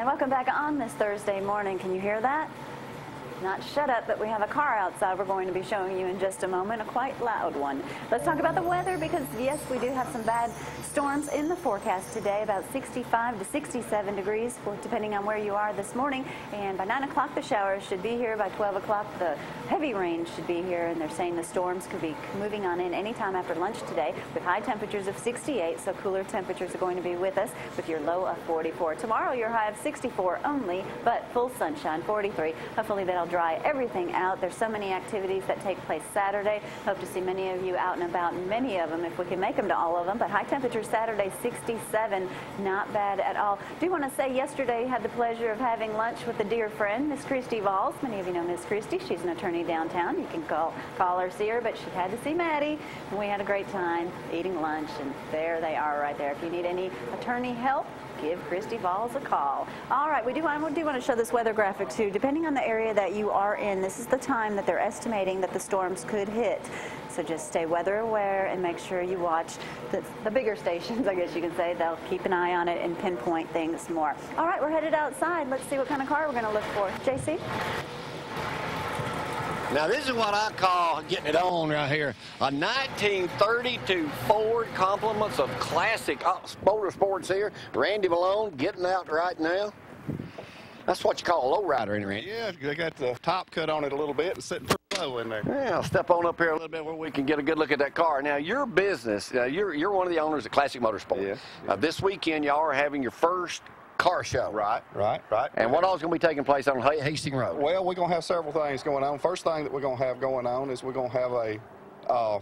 welcome back on this Thursday morning. Can you hear that? Not shut up, but we have a car outside we're going to be showing you in just a moment, a quite loud one. Let's talk about the weather because, yes, we do have some bad storms in the forecast today, about 65 to 67 degrees, depending on where you are this morning. And by 9 o'clock, the showers should be here. By 12 o'clock, the heavy rain should be here. And they're saying the storms could be moving on in anytime after lunch today with high temperatures of 68, so cooler temperatures are going to be with us with your low of 44. Tomorrow, your high of 64 only, but full sunshine, 43. Hopefully, that'll dry everything out. There's so many activities that take place Saturday. Hope to see many of you out and about, many of them, if we can make them to all of them. But high temperature Saturday, 67, not bad at all. Do want to say yesterday had the pleasure of having lunch with a dear friend, Miss Christy Valls. Many of you know Miss Christy. She's an attorney downtown. You can call her, see her, but she had to see Maddie. And we had a great time eating lunch, and there they are right there. If you need any attorney help, give Christy Valls a call. All right, we do want to show this weather graphic too. Depending on the area that you are in, this is the time that they're estimating that the storms could hit. So just stay weather aware and make sure you watch the bigger stations, I guess you can say. They'll keep an eye on it and pinpoint things more. All right, we're headed outside. Let's see what kind of car we're going to look for. JC? Now, this is what I call getting it on right here. A 1932 Ford, compliments of classic motorsports here. Randy Malone getting out right now. That's what you call a lowrider, ain't it, Randy? Yeah, they got the top cut on it a little bit and sitting pretty low in there. Yeah, I'll step on up here a little bit where we can get a good look at that car. Now, your business, you're one of the owners of Classic Motorsports. Yeah. This weekend, y'all are having your first car show. Right. And what all is going to be taking place on Hastings Road? Well, we're going to have several things going on. First thing that we're going to have going on is we're going to have a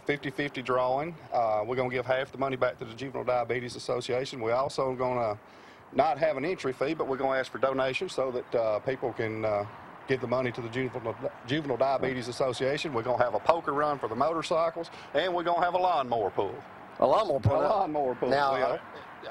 50-50 drawing. We're going to give half the money back to the Juvenile Diabetes Association. We're also going to not have an entry fee, but we're going to ask for donations so that people can give the money to the Juvenile Diabetes Association. We're going to have a poker run for the motorcycles, and we're going to have a lawnmower pool. A lawnmower pool? A lawnmower pool. Now,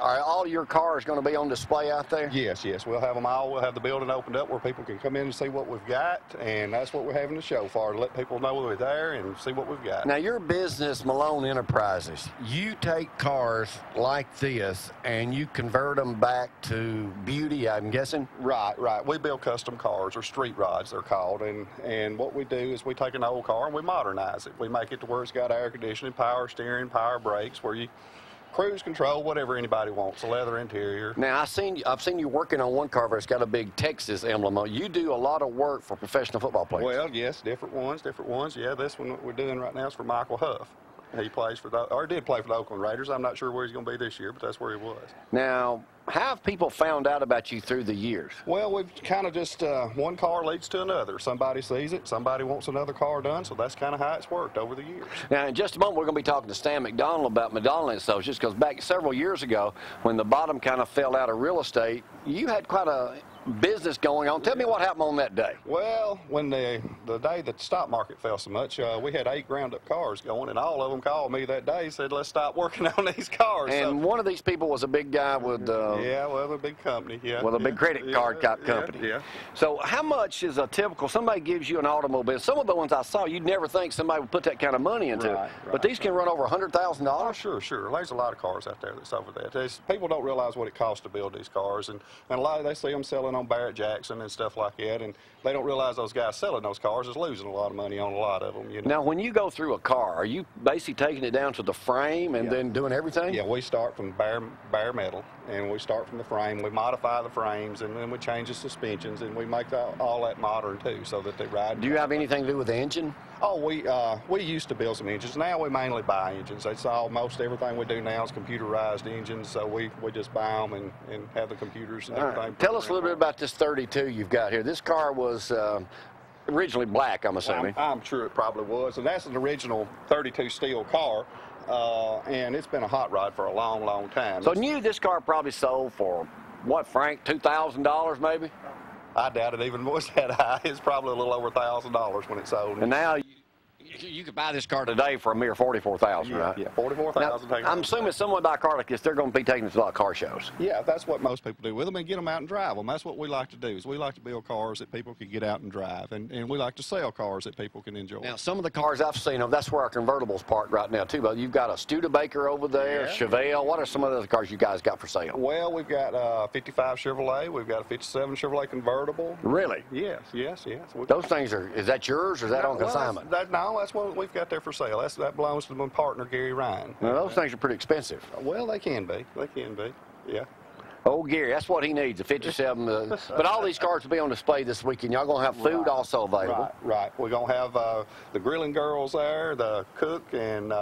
are all your cars going to be on display out there? Yes. We'll have them all. We'll have the building opened up where people can come in and see what we've got, and that's what we're having the show for, to let people know we're there and see what we've got. Now, your business, Malone Enterprises, you take cars like this and you convert them back to beauty, I'm guessing? Right. We build custom cars, or street rods they're called, and what we do is we take an old car and we modernize it. We make it to where it's got air conditioning, power steering, power brakes, where you cruise control, whatever anybody wants, a leather interior. Now, I've seen you working on one car that's got a big Texas emblem on it. You do a lot of work for professional football players. Well, yes, different ones. Yeah, this one we're doing right now is for Michael Huff. He plays for did play for the Oakland Raiders. I'm not sure where he's going to be this year, but that's where he was. Now, how have people found out about you through the years? Well, we've kind of just, one car leads to another. Somebody sees it, somebody wants another car done, so that's kind of how it's worked over the years. Now, in just a moment, we're going to be talking to Stan McDonald about McDonald Associates, because back several years ago, when the bottom kind of fell out of real estate, you had quite a business going on. Tell me what happened on that day. Well, when the day that the stock market fell so much, we had 8 ground-up cars going, and all of them called me that day and said, let's stop working on these cars. And one of these people was a big guy with a big company, with a big credit card type company. Yeah. So how much is a typical, somebody gives you an automobile, some of the ones I saw, you'd never think somebody would put that kind of money into it. But these can run over $100,000? Oh, sure. There's a lot of cars out there that's over that. People don't realize what it costs to build these cars, and a lot they see them selling on Barrett Jackson and stuff like that, and they don't realize those guys selling those cars is losing a lot of money on a lot of them. You know? Now, when you go through a car, are you basically taking it down to the frame and then doing everything? Yeah, we start from bare metal, and we start from the frame. We modify the frames, and then we change the suspensions, and we make all that modern too, so that they ride. Do you have anything to do with the engine? Oh, we used to build some engines. Now we mainly buy engines. That's most everything we do now is computerized engines, so we just buy them and have the computers and everything. Right. Tell us a little bit about this 32 you've got here. This car was originally black, I'm assuming. I'm sure it probably was, and that's an original 32 steel car, and it's been a hot rod for a long time. So this car probably sold for, what, Frank, $2,000 maybe? I doubt it even was that high. It's probably a little over $1,000 when it sold. And now, You could buy this car today for a mere $44,000, right? Yeah, $44,000. I'm assuming someone buy a car like this, they're going to be taking this to a lot of car shows. Yeah, that's what most people do with them, and get them out and drive them. That's what we like to do. Is we like to build cars that people can get out and drive, and we like to sell cars that people can enjoy. Now, some of the cars I've seen, that's where our convertible's parked right now too. But you've got a Studebaker over there, Chevelle. What are some of the other cars you guys got for sale? Well, we've got a 55 Chevrolet. We've got a 57 Chevrolet convertible. Really? Yes. Those things is that yours or is that on consignment? No, that's what we've got there for sale. That belongs to my partner, Gary Ryan. Now, those things are pretty expensive. Well, they can be. Yeah. Oh, Gary, that's what he needs, a 57. But all these cars will be on display this weekend. Y'all going to have food also available. Right. We're going to have the grilling girls there, the cook, and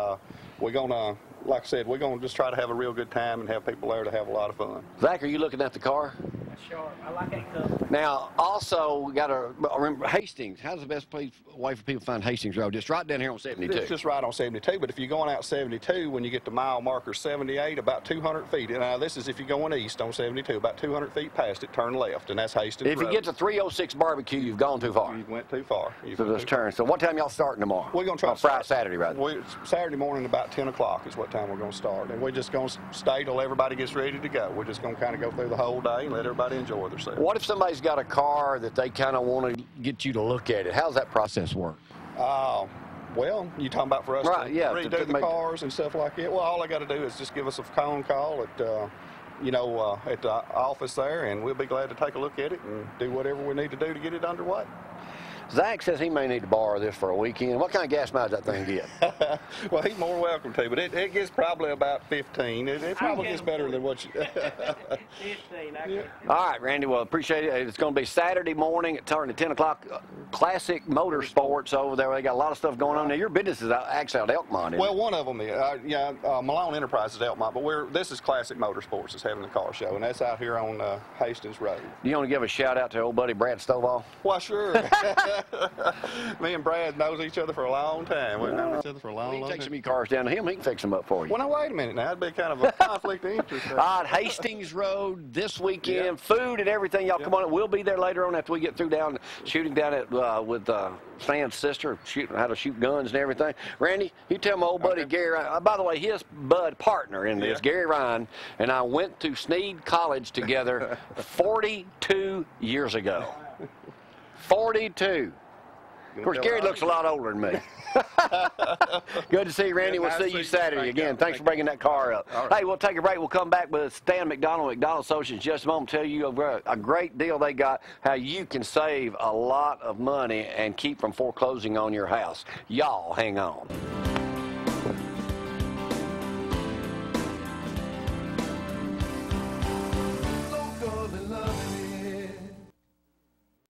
we're going to, like I said, we're going to just try to have a real good time and have people there to have a lot of fun. Zach, are you looking at the car? Sure. I like that color. Now, also, we got to remember Hastings. How's the best way for people to find Hastings Road? It's right down here on 72. It's just right on 72, but if you're going out 72, when you get to mile marker 78, about 200 feet. Now, this is if you're going east on 72, about 200 feet past it, turn left, and that's Hastings If Road. you get to 306 Barbecue, you've gone too far. You went too far. So this turn. So what time y'all starting tomorrow? We're going to try on Friday, Saturday, rather. Saturday morning about 10 o'clock is what time we're going to start, and we're just going to stay till everybody gets ready to go. We're just going to kind of go through the whole day and let everybody enjoy themselves. What if somebody's got a car that they kind of want to get you to look at it? How's that process work? Well, you talking about for us to redo the cars and stuff like that? Well, all I got to do is just give us a phone call at at the office there, and we'll be glad to take a look at it and do whatever we need to do to get it underway. Zach says he may need to borrow this for a weekend. What kind of gas mileage that thing get? Well, he's more welcome to, but it gets probably about 15. It probably gets better than what you... 15. All right, Randy, well, appreciate it. It's going to be Saturday morning at 10 o'clock. Classic Motorsports over there. They got a lot of stuff going on. Now, your business is actually out of Elkmont, isn't Well, it? one of them is. Malone Enterprises is Elkmont, but this is Classic Motorsports is having the car show, and that's out here on Hastings Road. You want to give a shout-out to old buddy Brad Stovall? Well, sure. Me and Brad knows each other for a long time. We've known each other for a long Take time. some of your cars down to him. He can fix them up for you. Well, now, wait a minute now. That'd be kind of a conflict of interest. All right, Hastings Road this weekend. Food and everything. Y'all come on. We'll be there later on after we get through shooting down at with Stan's sister, how to shoot guns and everything. Randy, you tell my old buddy Gary, by the way, his partner in this, Gary Ryan, and I went to Sneed College together 42 years ago. 42. Of course, Gary looks a lot older than me. Good to see you, Randy. We'll see you Saturday again. Thanks for bringing that car up. Hey, we'll take a break. We'll come back with Stan McDonald Associates in just a moment. Tell you a great deal they got, how you can save a lot of money and keep from foreclosing on your house. Y'all hang on.